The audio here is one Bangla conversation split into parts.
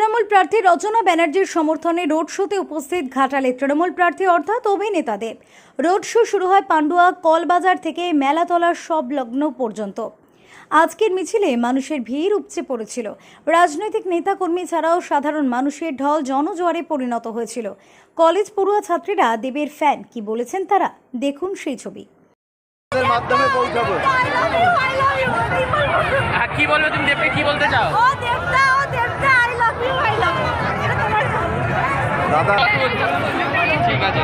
তৃণমূল প্রার্থী রচনা ব্যানার্জির সমর্থনে রোড শোতে উপস্থিত ঘাটালের তৃণমূল প্রার্থী অর্থাৎ অভিনেতা দেব। রোড শো শুরু হয় পান্ডুয়া কলবাজার থেকে মেলাতলার সংলগ্ন পর্যন্ত। আজকের মিছিলে মানুষের ভিড় উপচে পড়েছিল। রাজনৈতিক নেতাকর্মী ছাড়াও সাধারণ মানুষের ঢল জনজোয়ারে পরিণত হয়েছিল। কলেজ পড়ুয়া ছাত্রীরা দেবের ফ্যান, কি বলেছেন তারা, দেখুন সেই ছবি। কি বলবে তুমি দেবকে, কি বলতে চাও? দাদা ঠিক আছে।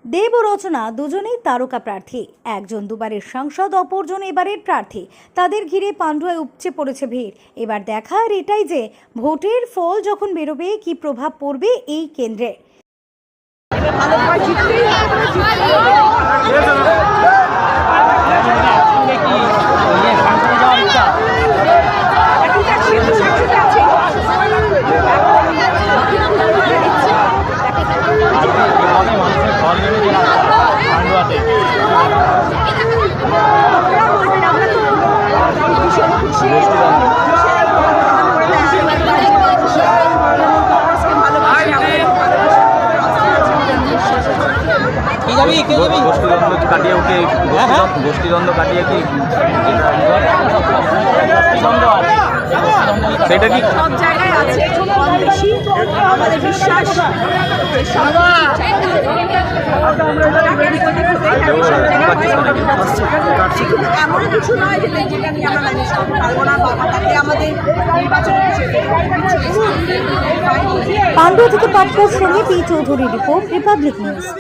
দেব ও রচনা দুজনেই তারকা প্রার্থী। একজন দুবারের সাংসদ, অপরজন এবারের প্রার্থী। তাদের ঘিরে পান্ডুয়ায় উপচে পড়েছে ভিড়। এবার দেখার এটাই যে ভোটের ফল যখন বেরোবে কি প্রভাব পড়বে এই কেন্দ্রে। গোষ্ঠীদ্বন্দ্ব কাটিয়ে গোষ্ঠীদ্বন্দ্ব কাটিয়ে কি সেটা কি সব জায়গায় আছে, কম বেশি আমাদের বিশ্বাস এমন কিছু নয় যেটা নিয়ে আমরা ম্যানেজ করতে পারবো না বা তাকে আমাদের নির্বাচনের পান্ডুয়া থেকে পাপ্পুর সঙ্গে P Chowdhury report, Republic news.